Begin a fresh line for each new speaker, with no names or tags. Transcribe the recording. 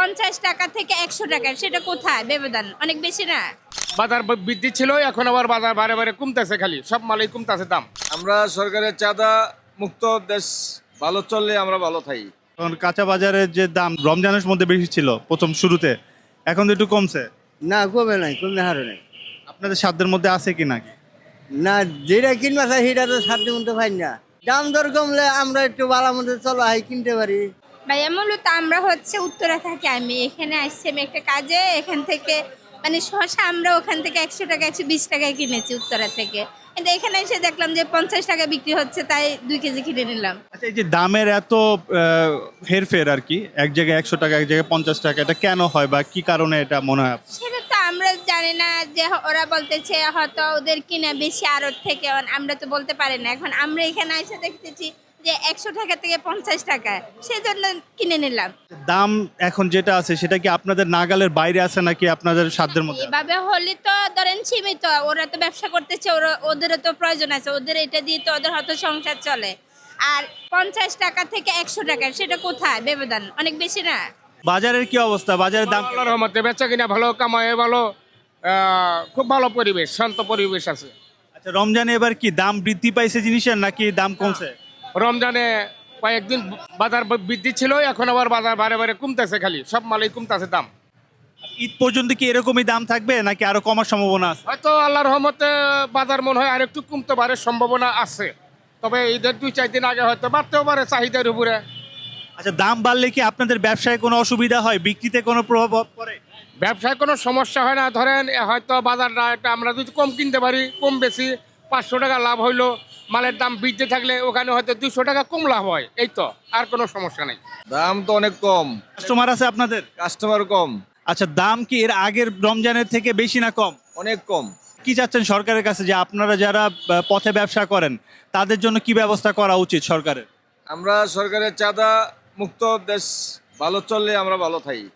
50 টাকা থেকে 100 টাকা, সেটা কোথায় ব্যবধান? অনেক বেশি না?
বাজার বৃদ্ধি ছিল, এখন আবার বাজার বারে বারে কমতেছে, খালি সব মালই কমতেছে দাম।
আমরা সরকারের চাঁদা মুক্ত দেশ, ভালো চললে আমরা ভালো থাকি।
কারণ কাঁচা বাজারের যে দাম রমজানের মধ্যে বেশি ছিল প্রথম শুরুতে, এখন তো একটু কমছে।
না কমে নাই, কমে হারে নাই।
আপনাদের সাধ্যের মধ্যে আছে কি নাকি?
না যেটা কিনবা চাই সেটা তো সাধ্য মতো পাই না। দাম দর কমলে আমরা একটু ভালো মতো চলো হাই কিনতে পারি।
ভাইয়া মূলত আমরা হচ্ছে উত্তরা থাকি, আমি এখানে আসছি আমি একটা কাজে, এখান থেকে মানে শসা আমরা ওখান থেকে 100 টাকা 120 টাকায় কিনেছি উত্তরা থেকে, কিন্তু এখানে এসে দেখলাম যে 50 টাকা বিক্রি হচ্ছে, তাই 2 কেজি কিনে নিলাম।
আচ্ছা, এই যে দামের এত হেরফের আর কি, এক জায়গায় 100 টাকা এক জায়গায় 50 টাকা, এটা কেন হয় বা কি কারণে এটা মনে হয়?
সেটা তো আমরা জানি না, যে ওরা বলতেছে হয়তো ওদের কিনা বেশি আড়ত থেকে, আমরা তো বলতে পারি না। এখন আমরা এখানে এসে দেখতেছি যে 100 টাকা থেকে 50 টাকা, সেজন্য কিনে নিলাম।
দাম এখন যেটা আছে সেটা কি আপনাদের নাগালের বাইরে আছে নাকি আপনাদের সাধ্যের মধ্যে?
এভাবে হলে তো ধরেন সীমিত, ওরা তো ব্যবসা করতেছে, ওদেরও তো প্রয়োজন আছে, ওদের এটা দিয়ে তো ওদের হয়তো সংসার চলে। আর 50 টাকা থেকে 100 টাকা, সেটা কোথায় ব্যবধান? অনেক বেশি না?
বাজারের কি অবস্থা? বাজারের দাম
আল্লাহর রহমতে বেচা কিনা ভালো, কামাই ভালো, খুব ভালো পরিবেশ, শান্ত পরিবেশ আছে।
আচ্ছা, রমজানে এবার কি দাম বৃদ্ধি পাইছে জিনিসের নাকি দাম কমছে?
রমজানে কয়েকদিন বাজার বৃদ্ধি ছিল, এখন আবার বাজার বারে বারে কমতেছে, খালি সব মালই কমতেছে দাম।
ঈদ পর্যন্ত কি এরকমই দাম থাকবে নাকি আরো কমার সম্ভাবনা আছে?
হয়তো আল্লাহর রহমতে বাজার মনে হয় আরেকটু কমতে পারে, সম্ভাবনা আছে। তবে ঈদের 2-4 দিন আগে হয়তো বাড়তেও পারে চাহিদার উপরে।
আচ্ছা, দাম বাড়লে কি আপনাদের ব্যবসায় কোনো অসুবিধা হয়, বিক্রিতে কোনো প্রভাব পড়ে?
ব্যবসায় কোনো সমস্যা হয় না। ধরেন হয়তো বাজারটা একটা আমরা যদি কম কিনতে পারি, কম বেশি 500 টাকা লাভ হইলো, মালের দাম বৃদ্ধি থাকলে ওখানে হয়তো 200 টাকা কম লাভ হয়, এই তো, আর কোনো সমস্যা নেই।
দাম তো অনেক কম,
কাস্টমার আছে আপনাদের?
কাস্টমার কম,
আচ্ছা, দাম কি এর আগের রমজানের থেকে বেশি না কম?
অনেক কম।
কি চাচ্ছেন সরকারের কাছে, যে আপনারা যারা পথে ব্যবসা করেন তাদের জন্য কি ব্যবস্থা করা উচিত সরকারের?
আমরা সরকারের চাঁদা মুক্ত দেশ, ভালো চললে আমরা ভালো থাকি।